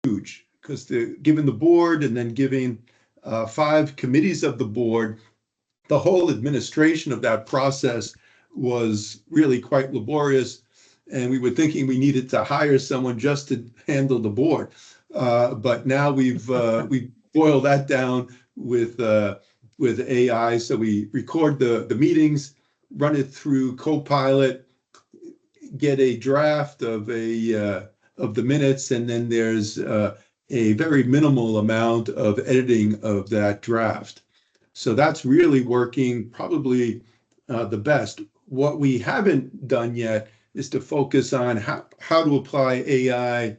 huge because given the board and then giving 5 committees of the board, the whole administration of that process was really quite laborious. And we were thinking we needed to hire someone just to handle the board. But now we've boiled that down with AI. So we record the meetings, run it through Copilot, get a draft of the minutes, and then there's a very minimal amount of editing of that draft. So that's really working probably the best. What we haven't done yet is to focus on how to apply AI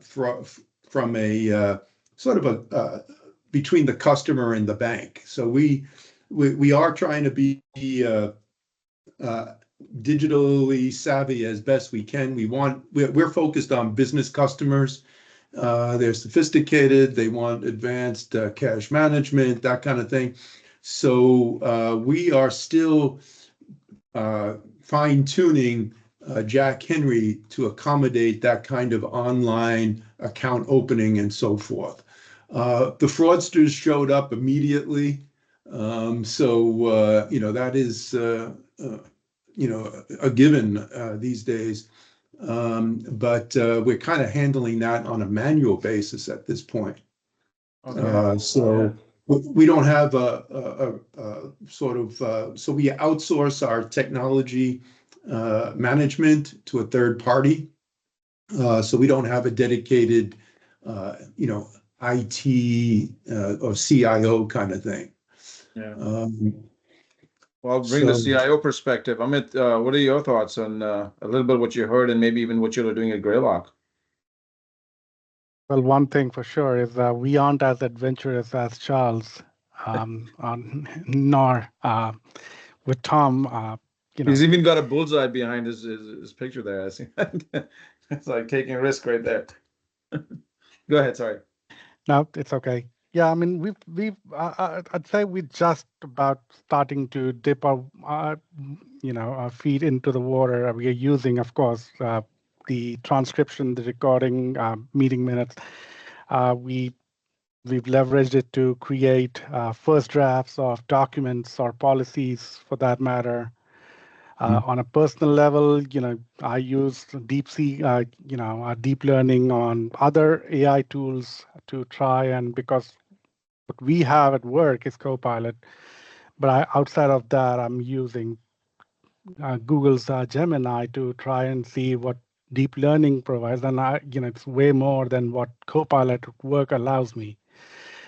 from a sort of a between the customer and the bank. So we are trying to be digitally savvy as best we can. We're focused on business customers. They're sophisticated. They want advanced cash management, that kind of thing. So we are still fine-tuning Jack Henry to accommodate that kind of online account opening and so forth. The fraudsters showed up immediately. So that is a given these days. But we're kind of handling that on a manual basis at this point. Okay. So we don't have a sort of, so we outsource our technology management to a third party. So we don't have a dedicated, IT or CIO kind of thing. Yeah. Well, I'll bring the CIO perspective. Amit, what are your thoughts on a little bit what you heard and maybe even what you're doing at Greylock? Well, one thing for sure is we aren't as adventurous as Charles, nor with Tom. He's even got a bullseye behind his picture there. I see. It's like taking a risk right there. Go ahead. Sorry. No, it's okay. Yeah, I mean, I'd say we're just about starting to dip our feet into the water. We are using, of course, the transcription, the recording, meeting minutes. We've leveraged it to create first drafts of documents or policies, for that matter. On a personal level, I use deep learning on other AI tools to try, and because what we have at work is Copilot, but outside of that, I'm using Google's Gemini to try and see what deep learning provides, and it's way more than what Copilot work allows me.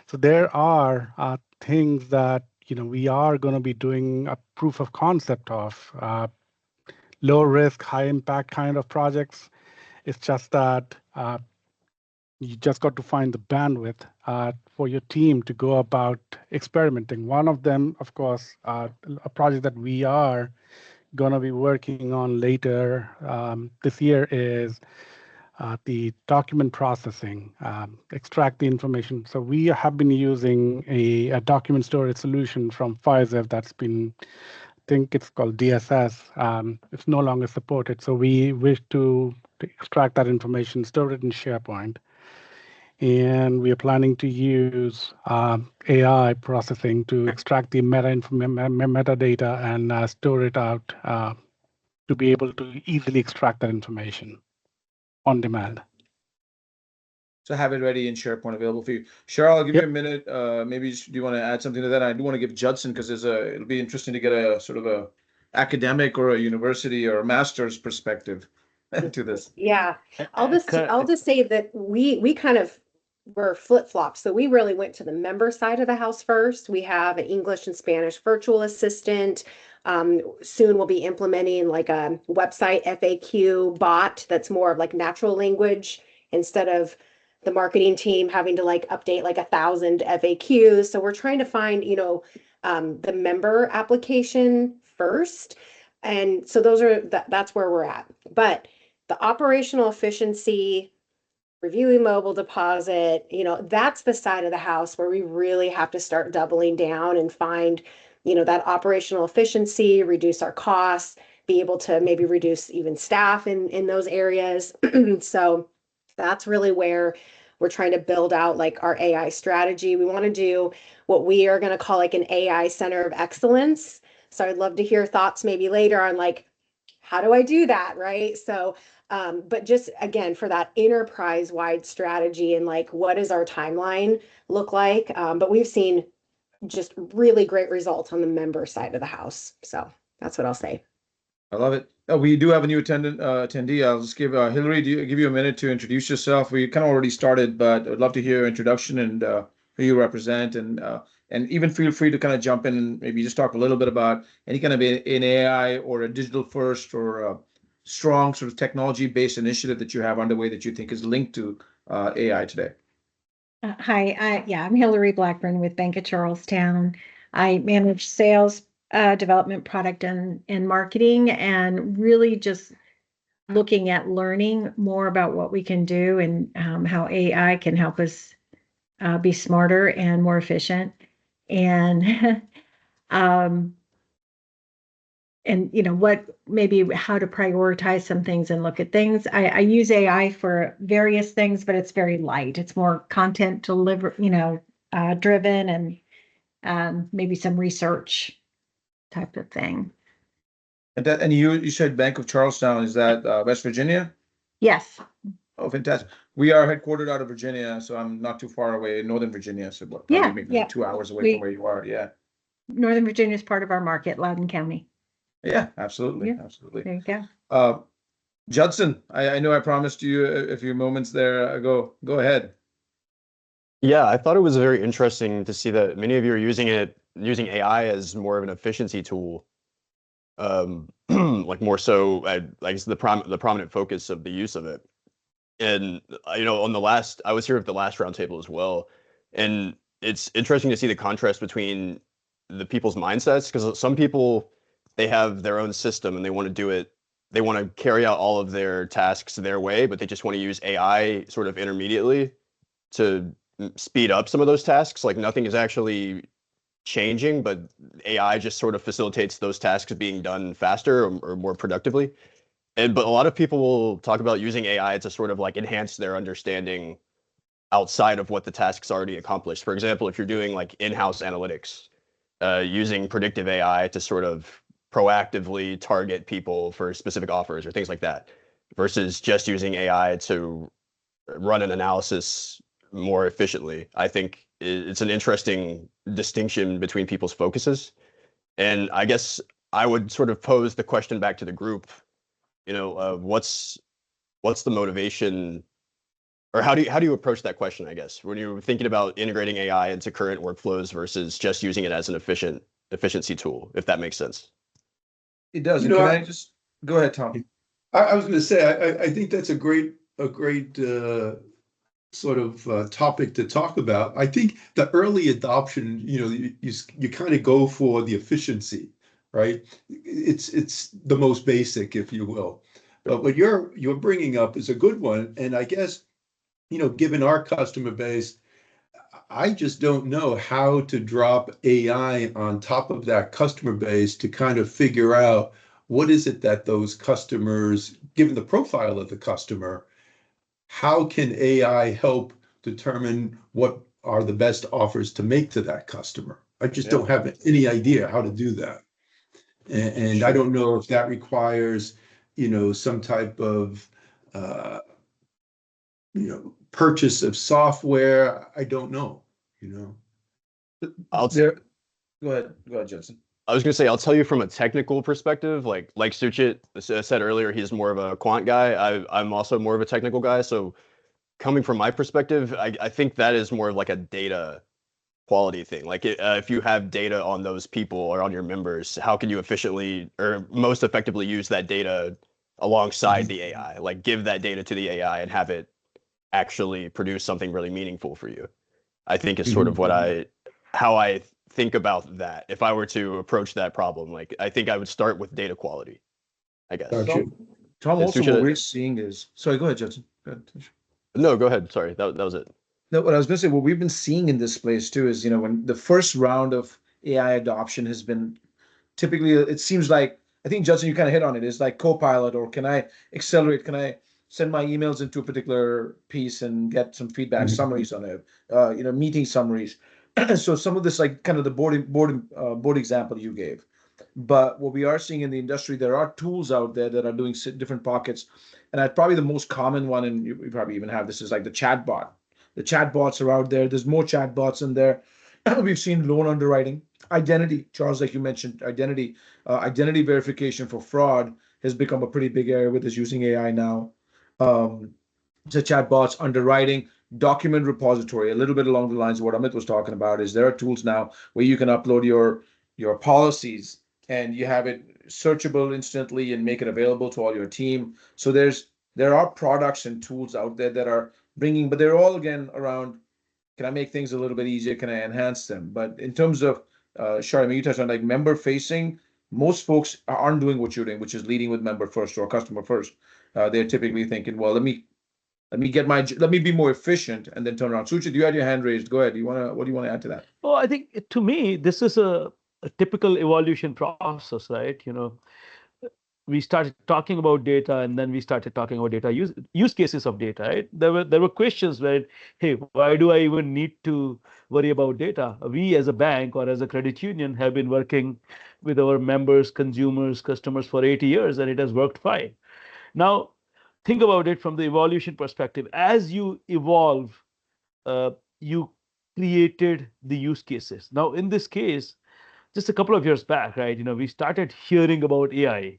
So there are things that we are going to be doing a proof of concept of low risk, high impact kind of projects. It's just that you just got to find the bandwidth for your team to go about experimenting. One of them, of course, a project that we are going to be working on later this year is the document processing, extract the information. So we have been using a document storage solution from Pfizer that's been, I think it's called DSS. It's no longer supported. So we wish to extract that information, store it in SharePoint. And we are planning to use AI processing to extract the metadata and store it out to be able to easily extract that information on demand. So have it ready in SharePoint available for you. Cheryl, I'll give you a minute. Maybe do you want to add something to that? I do want to give Judson, because it'll be interesting to get a sort of a academic or a university or a master's perspective to this. Yeah, I'll just say that we kind of were flip-flops. So we really went to the member side of the house first. We have an English and Spanish virtual assistant. Soon we'll be implementing like a website FAQ bot that's more of like natural language instead of the marketing team having to like update like 1,000 FAQs. So we're trying to find, the member application first. And so that's where we're at. But the operational efficiency, reviewing mobile deposit, that's the side of the house where we really have to start doubling down and find, that operational efficiency, reduce our costs, be able to maybe reduce even staff in those areas. So That's really where we're trying to build out like our AI strategy. We want to do what we are going to call like an AI center of excellence. So I'd love to hear thoughts maybe later on like, how do I do that? Right. So, but just again, for that enterprise wide strategy and like, what does our timeline look like? But we've seen just really great results on the member side of the house. So that's what I'll say. I love it. We do have a new attendee. I'll just give Hillary, give you a minute to introduce yourself. We kind of already started, but I'd love to hear your introduction and who you represent, and even feel free to kind of jump in and maybe just talk a little bit about any kind of an AI or a digital first or a strong sort of technology based initiative that you have underway that you think is linked to AI today. Hi, I'm Hillary Blackburn with Bank of Charlestown. I manage sales, development, product, and marketing, and really just looking at learning more about what we can do and how AI can help us be smarter and more efficient, and and what maybe how to prioritize some things and look at things. I use AI for various things, but it's very light. It's more content driven and maybe some research type of thing. And you said Bank of Charlestown, is that West Virginia? Yes. Oh, fantastic. We are headquartered out of Virginia, so I'm not too far away in Northern Virginia. So probably maybe 2 hours away from where you are. Yeah. Northern Virginia is part of our market, Loudoun County. Yeah, absolutely. Yeah. Absolutely. There you go. Judson, I know I promised you a few moments there ago. Go ahead. Yeah, I thought it was very interesting to see that many of you are using AI as more of an efficiency tool. Like more so, I guess the prominent focus of the use of it. And I was here at the last roundtable as well, and it's interesting to see the contrast between the people's mindsets, because some people, they have their own system and they want to do it. They want to carry out all of their tasks their way, but they just want to use AI sort of intermediately to speed up some of those tasks. Like nothing is actually changing, but AI just sort of facilitates those tasks being done faster or more productively. But a lot of people will talk about using AI to sort of like enhance their understanding outside of what the task's already accomplished. For example, if you're doing like in-house analytics, using predictive AI to sort of proactively target people for specific offers or things like that, versus just using AI to run an analysis more efficiently. I think it's an interesting distinction between people's focuses. And I guess I would sort of pose the question back to the group, what's the motivation, or how do you approach that question, I guess, when you're thinking about integrating AI into current workflows versus just using it as an efficiency tool, if that makes sense? It does. Can I just go ahead, Tom? I was going to say, I think that's a great sort of topic to talk about. I think the early adoption, you kind of go for the efficiency, right? It's the most basic, if you will. But what you're bringing up is a good one, and I guess, given our customer base, I just don't know how to drop AI on top of that customer base to kind of figure out what is it that those customers, given the profile of the customer, how can AI help determine what are the best offers to make to that customer? I just don't have any idea how to do that. And I don't know if that requires, some type of, purchase of software. I don't know, Go ahead, Judson. I was going to say, I'll tell you from a technical perspective, like Suchit said earlier, he's more of a quant guy. I'm also more of a technical guy. So coming from my perspective, I think that is more of like a data quality thing. Like if you have data on those people or on your members, how can you efficiently or most effectively use that data alongside the AI? Like give that data to the AI and have it actually produce something really meaningful for you. I think is sort of how I think about that. If I were to approach that problem, like I think I would start with data quality, I guess. Tom, also what we're seeing is, sorry, go ahead, Judson. Go ahead. No, go ahead. Sorry, that was it. No, what I was going to say, what we've been seeing in this place too is, when the first round of AI adoption has been typically, it seems like, I think Judson, you kind of hit on it, is like Copilot, or can I accelerate? Can I send my emails into a particular piece and get some feedback summaries on it, meeting summaries. So some of this, like kind of the board example you gave. But what we are seeing in the industry, there are tools out there that are doing different pockets. And probably the most common one, and you probably even have this, is like the chatbot. The chatbots are out there. There's more chatbots in there. We've seen loan underwriting, identity, Charles, like you mentioned, identity verification for fraud has become a pretty big area with us using AI now. The chatbots, underwriting, document repository, a little bit along the lines of what Amit was talking about, is there are tools now where you can upload your policies and you have it searchable instantly and make it available to all your team. So there are products and tools out there that are bringing, but they're all again around, can I make things a little bit easier? Can I enhance them? But in terms of, Shari, you touched on like member facing, most folks aren't doing what you're doing, which is leading with member first or customer first. They're typically thinking, well, let me be more efficient and then turn around. Suchit, you had your hand raised. Go ahead. What do you want to add to that? Well, I think to me, this is a typical evolution process, right? We started talking about data and then we started talking about data use cases of data, right? There were questions where, hey, why do I even need to worry about data? We as a bank or as a credit union have been working with our members, consumers, customers for 80 years and it has worked fine. Now, think about it from the evolution perspective. As you evolve, you created the use cases. Now, in this case, just a couple of years back, right? We started hearing about AI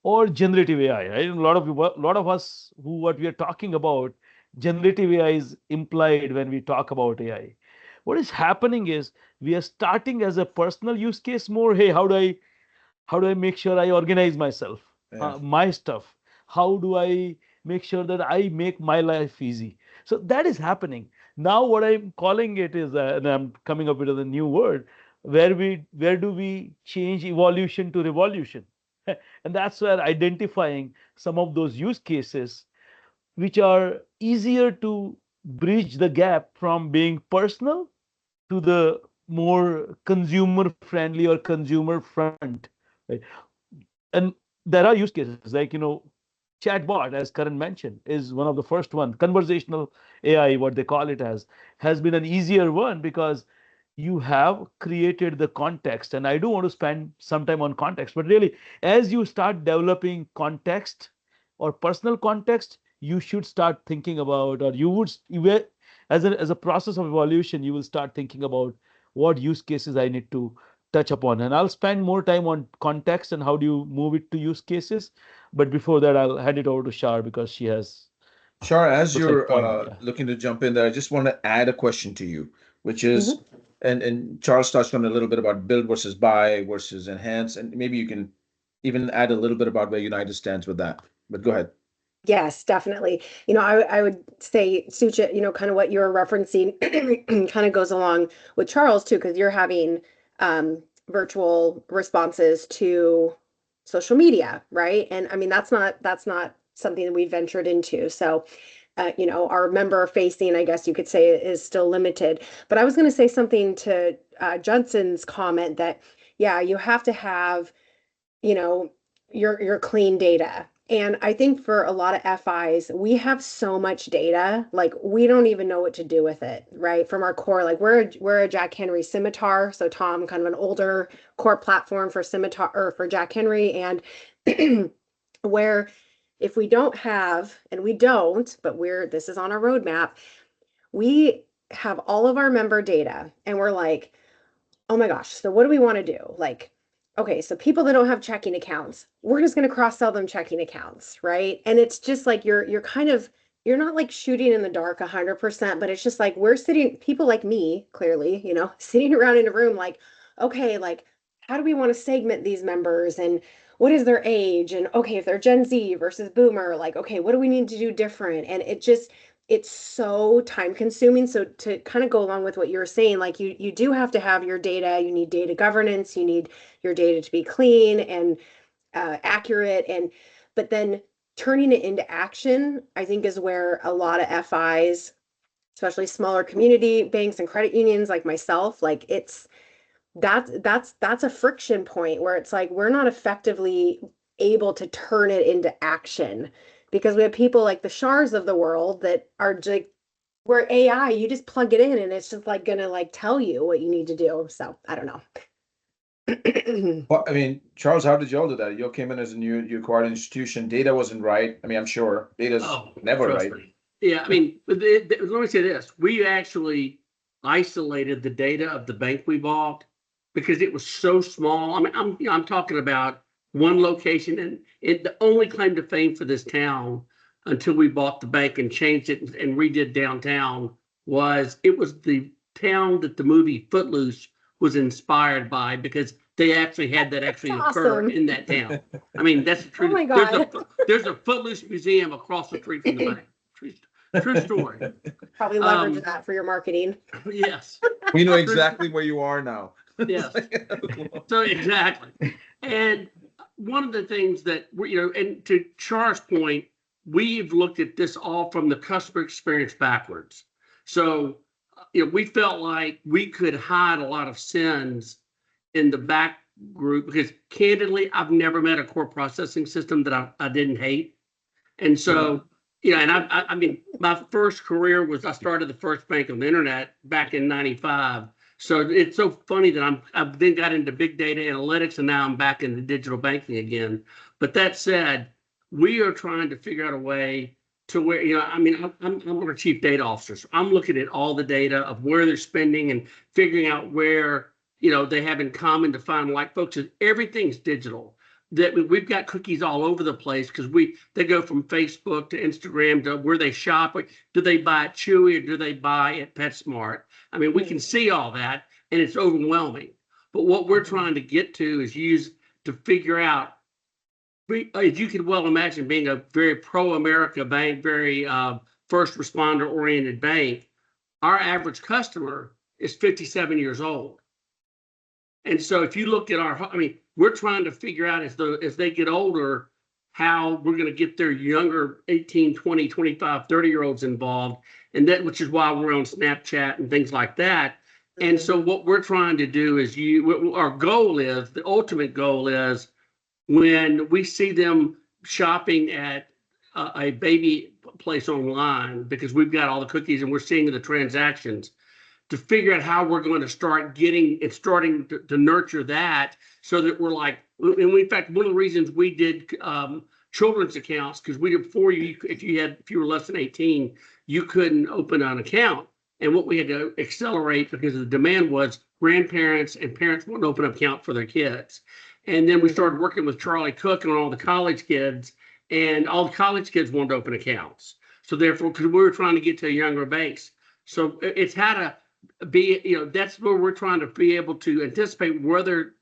or generative AI, right? And a lot of us what we are talking about, generative AI is implied when we talk about AI. What is happening is we are starting as a personal use case more. Hey, how do I make sure I organize myself, my stuff? How do I make sure that I make my life easy? So that is happening. Now what I'm calling it is, and I'm coming up with a new word, where do we change evolution to revolution? And that's where identifying some of those use cases which are easier to bridge the gap from being personal to the more consumer friendly or consumer front, right? And there are use cases like, chatbot, as Karan mentioned, is one of the first one. Conversational AI, what they call it as, has been an easier one because you have created the context. And I do want to spend some time on context, but really, as you start developing context or personal context, you should start thinking about, or as a process of evolution, you will start thinking about what use cases I need to touch upon. And I'll spend more time on context and how do you move it to use cases. But before that, I'll hand it over to Shar because she has. Shar, as you're looking to jump in there, I just want to add a question to you, which is, and Charles touched on a little bit about build versus buy versus enhance, and maybe you can even add a little bit about where United stands with that. But go ahead. Yes, definitely. I would say, Suchit, kind of what you're referencing kind of goes along with Charles too, because you're having virtual responses to social media, right? And I mean, that's not something that we've ventured into. So, our member facing, I guess you could say, is still limited. But I was going to say something to Judson's comment that, yeah, you have to have, your clean data. And I think for a lot of FIs, we have so much data, like we don't even know what to do with it, right? From our core, like we're a Jack Henry Scimitar. So Tom, kind of an older core platform for Scimitar or for Jack Henry. And where if we don't have, and we don't, but this is on our roadmap, we have all of our member data and we're like, oh my gosh, so what do we want to do? Like, okay, so people that don't have checking accounts, we're just going to cross-sell them checking accounts, right? And it's just like you're not like shooting in the dark 100%, but it's just like people like me, clearly, sitting around in a room like, okay, like how do we want to segment these members and what is their age? And okay, if they're Gen Z versus Boomer, like, okay, what do we need to do different? And it's so time consuming. So to kind of go along with what you were saying, like you do have to have your data, you need data governance, you need your data to be clean and accurate. But then turning it into action, I think is where a lot of FIs, especially smaller community banks and credit unions like myself, like that's a friction point where it's like, we're not effectively able to turn it into action because we have people like the Shars of the world that are just where AI, you just plug it in and it's just like gonna like tell you what you need to do. So I don't know. Well, I mean, Charles, how did y'all do that? You came in as a you acquired an institution. Data wasn't right. I mean, I'm sure data's never trust right. me. Yeah, I mean, let me say this. We actually isolated the data of the bank we bought because it was so small. I mean, I'm talking about one location, and the only claim to fame for this town until we bought the bank and changed it and redid downtown was it was the town that the movie Footloose was inspired by, because they actually had that actually occur awesome. in that town. I mean, that's the truth. Oh my God. There's a Footloose museum across the street from the bank. True story. Probably leverage that for your marketing. Yes. We know exactly where you are now. Yes. So exactly. And one of the things that we, and to Char's point, we've looked at this all from the customer experience backwards. So, we felt like we could hide a lot of sins in the back group, because candidly, I've never met a core processing system that I didn't hate. And so, and I mean, my first career was I started the first bank on the internet back in '95. So it's so funny that I've then got into big data analytics, and now I'm back into digital banking again. But that said, we are trying to figure out a way to where, I mean, I'm our chief data officer. So I'm looking at all the data of where they're spending and figuring out where, they have in common to find like folks. Everything's digital. That we've got cookies all over the place because they go from Facebook to Instagram to where they shop. Do they buy at Chewy or do they buy at PetSmart? I mean, we can see all that, and it's overwhelming. But what we're trying to get to is to figure out, as you could well imagine, being a very pro-America bank, very first responder oriented bank, our average customer is 57 years old. And so if you look at we're trying to figure out as they get older, how we're going to get their younger 18, 20, 25, 30-year-olds involved. And which is why we're on Snapchat and things like that. And so what we're trying to do is the ultimate goal is when we see them shopping at a baby place online, because we've got all the cookies and we're seeing the transactions, to figure out how we're going to starting to nurture that, so that we're like, and in fact, one of the reasons we did children's accounts, because before if you were less than 18, you couldn't open an account. And what we had to accelerate, because the demand was grandparents and parents wanting to open an account for their kids. And then we started working with Charlie Cook and all the college kids, and all the college kids wanted to open accounts. So therefore, because we were trying to get to a younger base. So it's how to be, that's where we're trying to be able to anticipate whether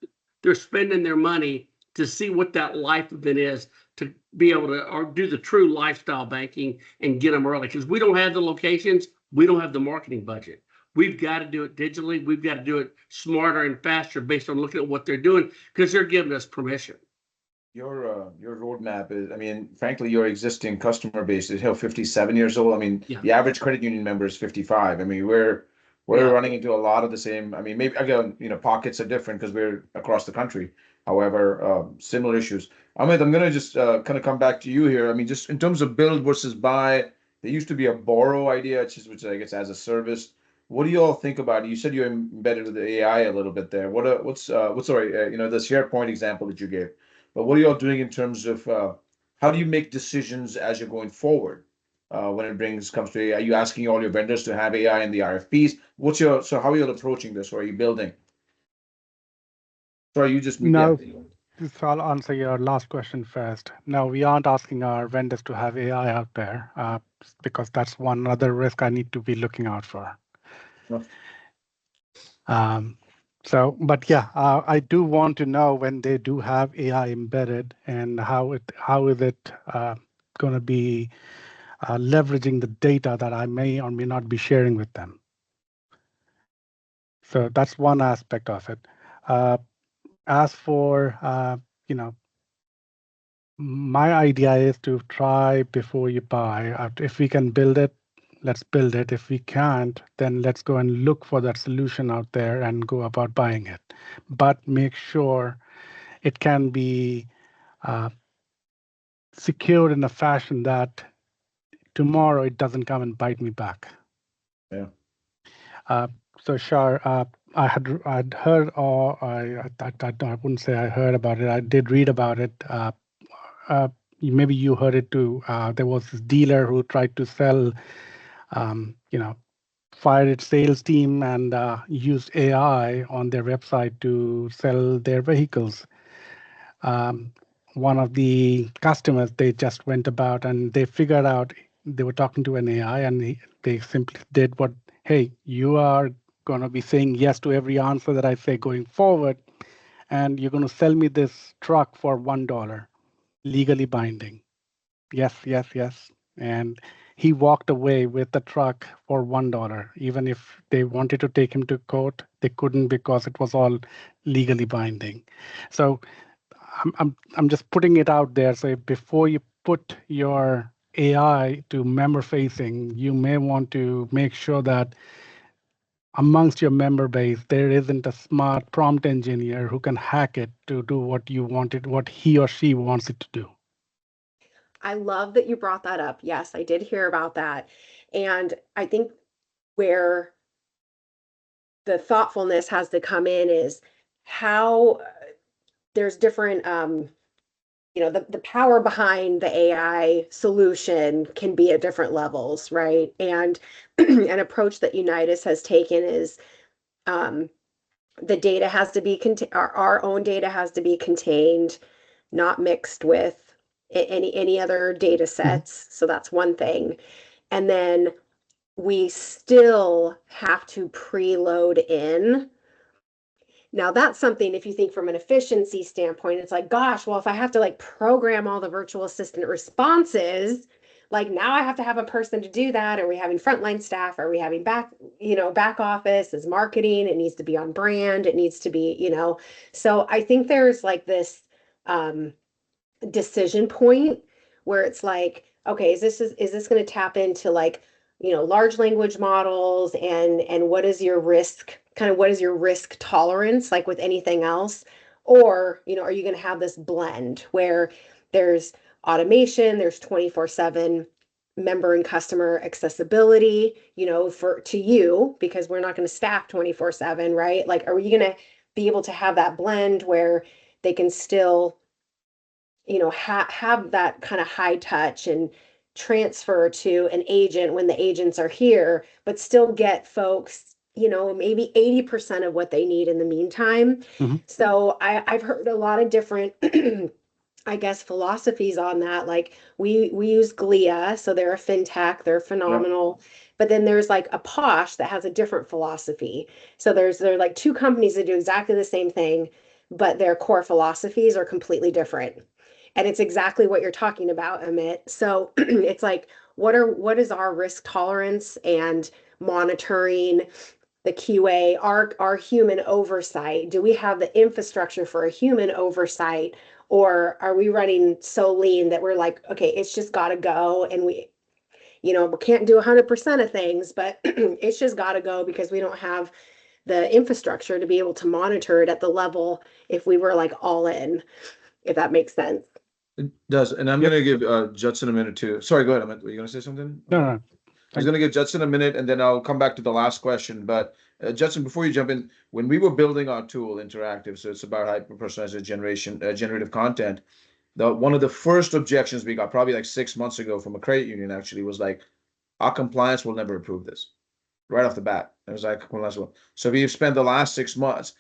they're spending their money, to see what that life event is, to be able to or do the true lifestyle banking and get them early. Because we don't have the locations, we don't have the marketing budget. We've got to do it digitally. We've got to do it smarter and faster based on looking at what they're doing, because they're giving us permission. Your roadmap is, I mean, frankly, your existing customer base is 57 years old. I mean, the average credit union member is 55. I mean, we're running into a lot of the same. I mean, maybe again, pockets are different because we're across the country. However, similar issues. Amit, I'm gonna just kind of come back to you here. I mean, just in terms of build versus buy, there used to be a borrow idea, which I guess as a service. What do you all think about it? You said you embedded the AI a little bit there. What's the SharePoint example that you gave? But what are you all doing in terms of how do you make decisions as you're going forward? When it comes to AI, are you asking all your vendors to have AI in the RFPs? How are you all approaching this, or are you building? Sorry, you just No. So I'll answer your last question first. No, we aren't asking our vendors to have AI out there because that's one other risk I need to be looking out for. But yeah, I do want to know when they do have AI embedded, and how is it going to be leveraging the data that I may or may not be sharing with them. So that's one aspect of it. As for, my idea is to try before you buy. If we can build it, let's build it. If we can't, then let's go and look for that solution out there and go about buying it. But make sure it can be secured in a fashion that tomorrow it doesn't come and bite me back. Yeah. So Shar, I'd heard, or I wouldn't say I heard about it. I did read about it. Maybe you heard it too. There was this dealer who tried to sell, fired its sales team and used AI on their website to sell their vehicles. One of the customers, they just went about and they figured out they were talking to an AI, and they simply did what, hey, you are going to be saying yes to every answer that I say going forward, and you're going to sell me this truck for $1, legally binding. Yes, yes, yes. And he walked away with the truck for $1. Even if they wanted to take him to court, they couldn't because it was all legally binding. So I'm just putting it out there. So before you put your AI to member facing, you may want to make sure that amongst your member base, there isn't a smart prompt engineer who can hack it to do what you wanted, what he or she wants it to do. I love that you brought that up. Yes, I did hear about that. And I think where the thoughtfulness has to come in is how there's different, the power behind the AI solution can be at different levels, right? And an approach that Unitas has taken is the data has to be our own data has to be contained, not mixed with any other data sets. So that's one thing. And then we still have to preload in. Now that's something, if you think from an efficiency standpoint, it's like, gosh, well, if I have to like program all the virtual assistant responses, like now I have to have a person to do that. Are we having frontline staff? Are we having back office is marketing? It needs to be on brand. It needs to be, so I think there's like this decision point where it's like, okay, is this going to tap into like, large language models, and what is your risk tolerance like with anything else? Or, are you going to have this blend where there's automation, there's 24/7 member and customer accessibility, to you, because we're not going to staff 24/7, right? Like, are you going to be able to have that blend where they can still have that kind of high touch and transfer to an agent when the agents are here, but still get folks, maybe 80% of what they need in the meantime. Mm-hmm. So I've heard a lot of different, I guess, philosophies on that. Like we use Glia, so they're a fintech, they're phenomenal. Yeah. But then there's like a Posh that has a different philosophy. So there are like two companies that do exactly the same thing, but their core philosophies are completely different. And it's exactly what you're talking about, Amit. So it's like, what is our risk tolerance and monitoring the QA, our human oversight? Do we have the infrastructure for a human oversight? Or are we running so lean that we're like, okay, it's just got to go, and we can't do 100% of things, but it's just got to go because we don't have the infrastructure to be able to monitor it at the level if we were like all in, if that makes sense. It does. And I'm going to give Judson a minute too. Sorry, go ahead, Amit. Were you going to say something? No. I was going to give Judson a minute, and then I'll come back to the last question. But Judson, before you jump in, when we were building our tool, Interactive, so it's about hyper-personalized generative content, one of the first objections we got probably like 6 months ago from a credit union actually was like, our compliance will never approve this. Right off the bat. It was like, so we've spent the last 6 months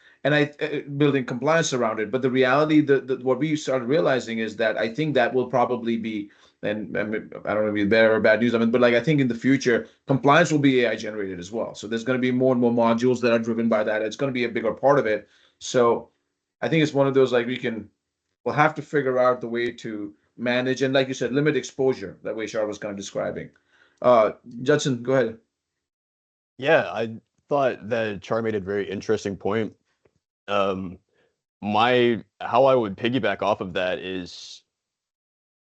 building compliance around it. But the reality, what we started realizing is that I think that will probably be, and I don't know if it's better or bad news, but like I think in the future, compliance will be AI generated as well. So there's going to be more and more modules that are driven by that. It's going to be a bigger part of it. So I think it's one of those like we'll have to figure out the way to manage, and like you said, limit exposure, that way Shar was kind of describing. Judson, go ahead. Yeah, I thought that Char made a very interesting point. How I would piggyback off of that is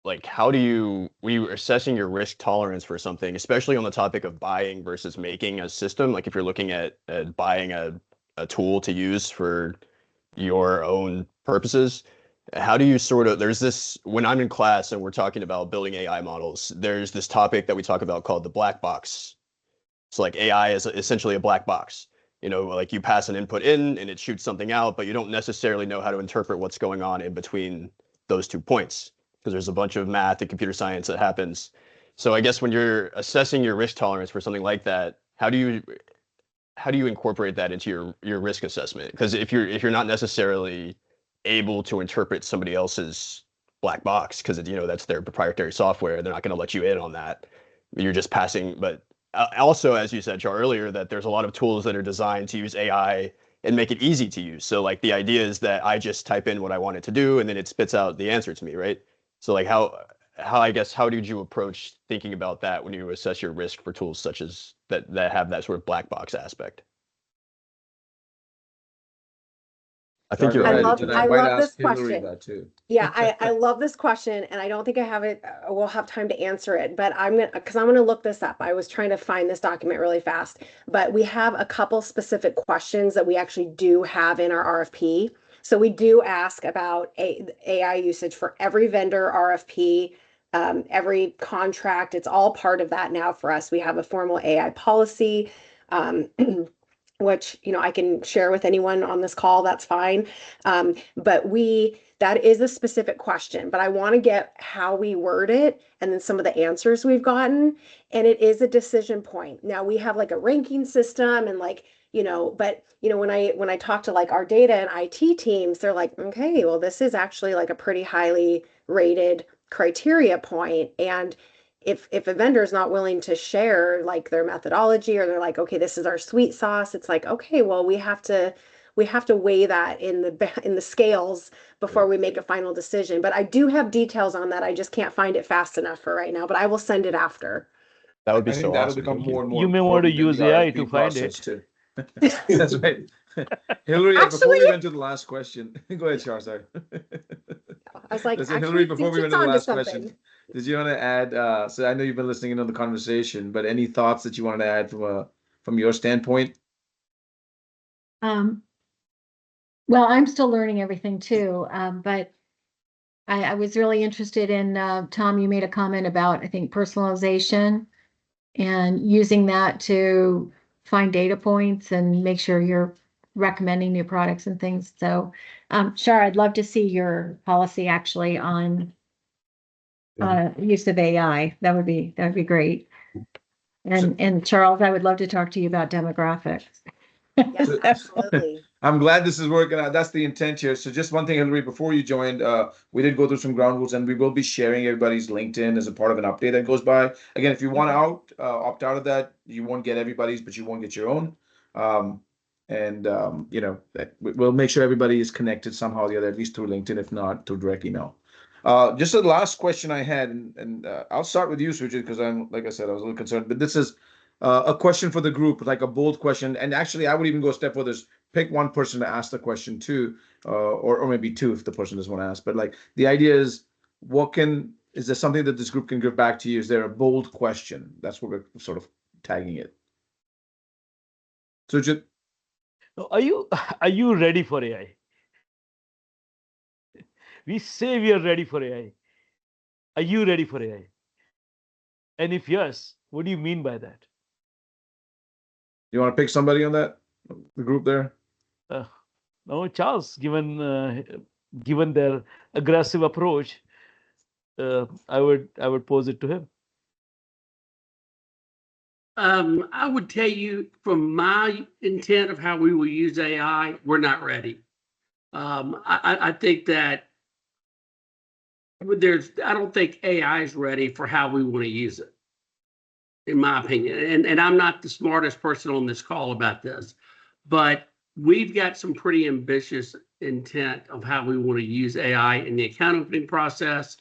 like, when you're assessing your risk tolerance for something, especially on the topic of buying versus making a system, like if you're looking at buying a tool to use for your own purposes, how do you sort of, there's this, when I'm in class and we're talking about building AI models, there's this topic that we talk about called the black box. So like AI is essentially a black box. You know, like you pass an input in and it shoots something out, but you don't necessarily know how to interpret what's going on in between those 2 points because there's a bunch of math and computer science that happens. So I guess when you're assessing your risk tolerance for something like that, how do you incorporate that into your risk assessment? Because if you're not necessarily able to interpret somebody else's black box, because you know that's their proprietary software, they're not going to let you in on that. You're just passing. But also, as you said, Char, earlier, that there's a lot of tools that are designed to use AI and make it easy to use. So like the idea is that I just type in what I want it to do, and then it spits out the answer to me, right? So like how I guess how did you approach thinking about that when you assess your risk for tools such as that have that sort of black box aspect? I think you're Sorry, right. I might love ask this Hillary question. that too. Yeah, I love this question, and I don't think I have it. We'll have time to answer it, but I'm gonna look this up. I was trying to find this document really fast, but we have a couple specific questions that we actually do have in our RFP. So we do ask about AI usage for every vendor RFP, every contract. It's all part of that now for us. We have a formal AI policy. Which, you know, I can share with anyone on this call, that's fine. But that is a specific question, but I want to get how we word it and then some of the answers we've gotten. And it is a decision point. Now we have like a ranking system and like, you know, but you know, when I talk to like our data and IT teams, they're like, okay, well, this is actually like a pretty highly rated criteria point. And if a vendor is not willing to share like their methodology, or they're like, okay, this is our sweet sauce, it's like, okay, well, we have to weigh that in the scales before we make a final decision. But I do have details on that. I just can't find it fast enough for right now, but I will send it after. That would be I think so that'll awesome. become Thank you. more and more You may want to important in use the AI RFP to find process it. too. That's right. Hillary, before we went to the last question, go ahead, Char, sorry. I was like, Hillary, actually, before we she's went to the onto last something. question, did you want to add, so I know you've been listening in on the conversation, but any thoughts that you wanted to add from your standpoint? Well, I'm still learning everything too, but I was really interested in, Tom, you made a comment about, I think, personalization and using that to find data points and make sure you're recommending new products and things. So, Shar, I'd love to see your policy actually on use of AI. That would be great. And Charles, I would love to talk to you about demographics. Yes, absolutely. I'm glad this is working out. That's the intent here. So just one thing, Hillary, before you joined, we did go through some ground rules, and we will be sharing everybody's LinkedIn as a part of an update that goes by. Again, if you want to opt out of that, you won't get everybody's, but you won't get your own. You know, we'll make sure everybody is connected somehow or the other, at least through LinkedIn, if not through direct email. Just the last question I had, and I'll start with you, Sujit, because like I said, I was a little concerned, but this is a question for the group, like a bold question. And actually, I would even go a step further. Pick one person to ask the question to, or maybe two if the person doesn't want to ask. But like the idea is, is there something that this group can give back to you? Is there a bold question? That's what we're sort of tagging it. Sujit? Are you ready for AI? We say we are ready for AI. Are you ready for AI? And if yes, what do you mean by that? You want to pick somebody on that, the group there? No, Charles, given their aggressive approach, I would pose it to him. I would tell you from my intent of how we will use AI, we're not ready. I think that I don't think AI is ready for how we want to use it, in my opinion. And I'm not the smartest person on this call about this, but we've got some pretty ambitious intent of how we want to use AI in the account opening process.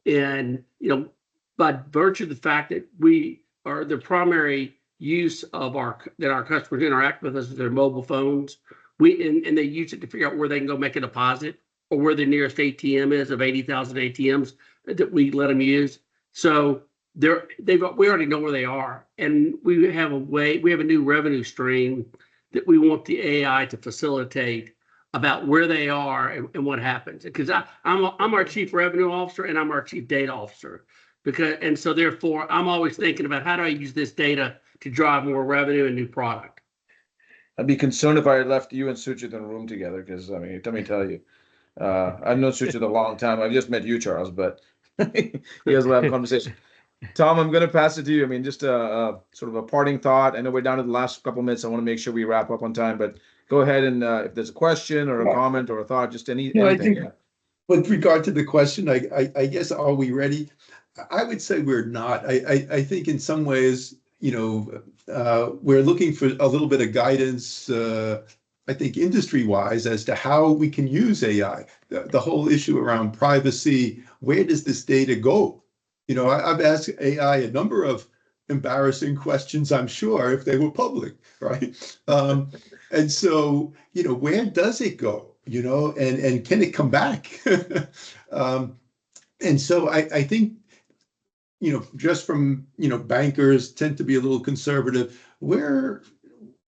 And, you know, by virtue of the fact that we are the primary use of that our customers interact with us with their mobile phones, and they use it to figure out where they can go make a deposit or where the nearest ATM is of 80,000 ATMs that we let them use. So we already know where they are, and we have a new revenue stream that we want the AI to facilitate about where they are and what happens. Because I'm our chief revenue officer and I'm our chief data officer. And so therefore, I'm always thinking about how do I use this data to drive more revenue and new product. I'd be concerned if I had left you and Suchit in a room together, because I mean, let me tell you, I've known Suchit a long time. I've just met you, Charles, but he has a lot of conversation. Tom, I'm going to pass it to you. I mean, just a sort of a parting thought. I know we're down to the last couple of minutes. I want to make sure we wrap up on time, but go ahead and if there's a question or a comment or a thought, just anything. I think with regard to the question, I guess, are we ready? I would say we're not. I think in some ways, we're looking for a little bit of guidance, I think industry-wise, as to how we can use AI. The whole issue around privacy, where does this data go? I've asked AI a number of embarrassing questions, I'm sure, if they were public, right? And so, where does it go? And can it come back? And so I think, just from, bankers tend to be a little conservative. We're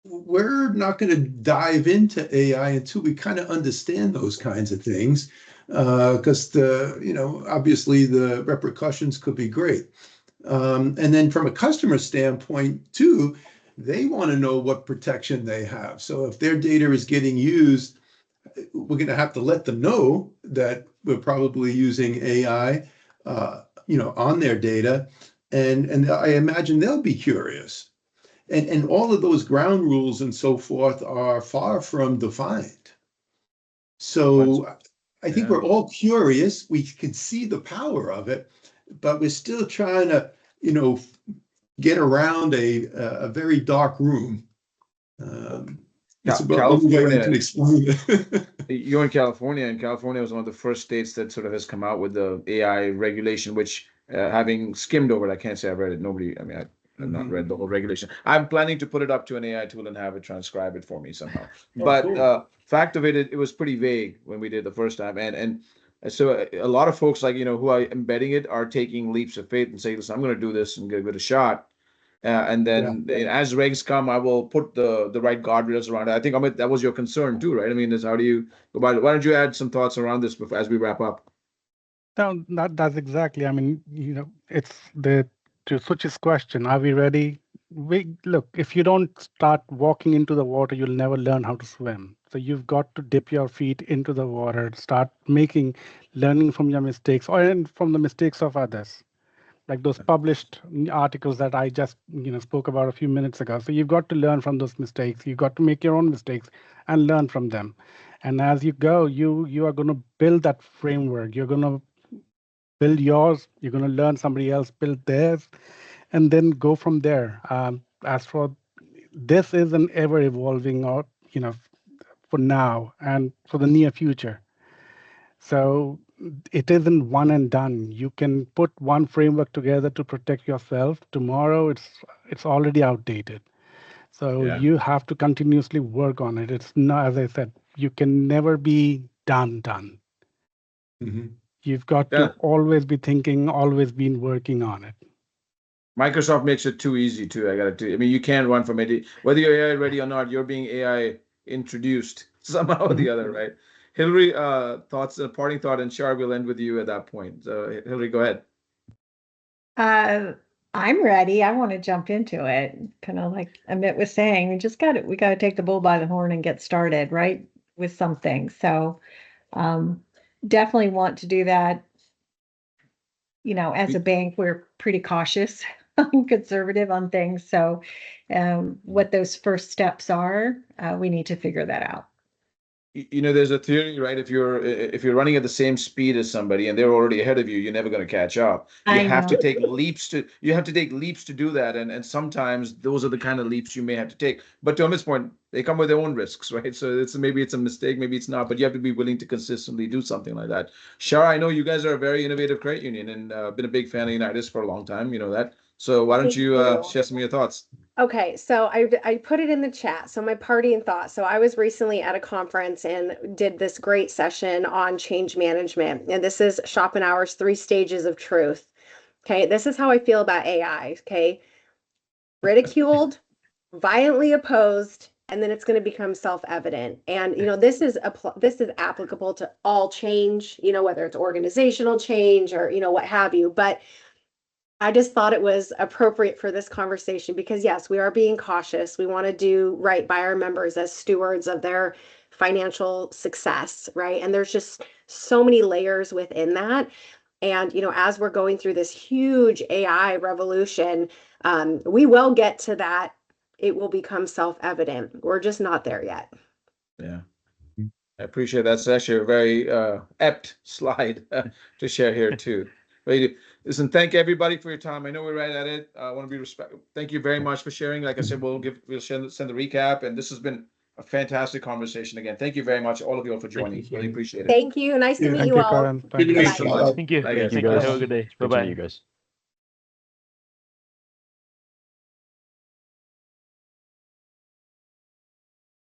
not going to dive into AI until we kind of understand those kinds of things, because obviously the repercussions could be great. And then from a customer standpoint too, they want to know what protection they have. So if their data is getting used, we're going to have to let them know that we're probably using AI, on their data, and I imagine they'll be curious. And all of those ground rules and so forth are far from defined. So I think we're all curious. We can see the power of it, but we're still trying to, get around a very dark room. It's about the only way I can explain it. You're in California, and California was one of the first states that sort of has come out with the AI regulation, which having skimmed over it, I can't say I've read it. I've not read the whole regulation. I'm planning to put it up to an AI tool and have it transcribe it for me somehow. But cool. Fact of it was pretty vague when we did the first time. And so a lot of folks who are embedding it are taking leaps of faith and saying, listen, I'm going to do this and give it a shot. And then as regs come, I will put the right guardrails around it. I think, Amit, that was your concern too, right? I mean, how do you go about it? Why don't you add some thoughts around this as we wrap up? No, that's exactly. I mean, it's to Such's question, are we ready? Look, if you don't start walking into the water, you'll never learn how to swim. So you've got to dip your feet into the water, start learning from your mistakes or from the mistakes of others. Like those published articles that I just spoke about a few minutes ago. So you've got to learn from those mistakes. You've got to make your own mistakes and learn from them. And as you go, you are going to build that framework. You're going to build yours. You're going to learn somebody else build theirs, and then go from there. As for this, is an ever evolving, for now and for the near future. So it isn't one and done. You can put one framework together to protect yourself. Tomorrow, it's already outdated. So you have to continuously work on it. It's not, as I said, you can never be done. Mm-hmm. You've got to always be thinking, always been working on it. Microsoft makes it too easy too. I mean, you can't run from it. Whether you're AI ready or not, you're being AI introduced somehow or the other, right? Hillary, thoughts, a parting thought, and Shar, we'll end with you at that point. Hillary, go ahead. I'm ready. I want to jump into it. Kind of like Amit was saying, we got to take the bull by the horn and get started, right? With something. So definitely want to do that. As a bank, we're pretty cautious and conservative on things. So what those first steps are, we need to figure that out. There's a theory, right? If you're running at the same speed as somebody and they're already ahead of you, you're never going to catch up. You have to take leaps to do that. And sometimes those are the kind of leaps you may have to take. But to Amit's point, they come with their own risks, right? So maybe it's a mistake, maybe it's not, but you have to be willing to consistently do something like that. Shar, I know you guys are a very innovative credit union and been a big fan of Unitas for a long time, you know that. So why don't you share some of your thoughts? Okay, so I put it in the chat. So my parting thought. So I was recently at a conference and did this great session on change management. And this is Schopenhauer's 3 stages of truth. Okay, this is how I feel about AI. Okay, ridiculed, violently opposed, and then it's going to become self-evident. And, this is applicable to all change, whether it's organizational change or, what have you. But I just thought it was appropriate for this conversation because, yes, we are being cautious. We want to do right by our members as stewards of their financial success, right? And there's just so many layers within that. And, as we're going through this huge AI revolution, we will get to that. It will become self-evident. We're just not there yet. Yeah. I appreciate that. That's actually a very apt slide to share here too. Listen, thank everybody for your time. I know we're right at it. I want to be respectful. Thank you very much for sharing. Like I said, we'll send the recap, and this has been a fantastic conversation again. Thank you very much, all of you all, for joining. Really appreciate it. Thank you. Nice to meet Thank you you, all. Karen. Thank you. Bye. so much. Thank you. Bye, guys. Thank you. Have a good day. Bye Continue, bye. you guys.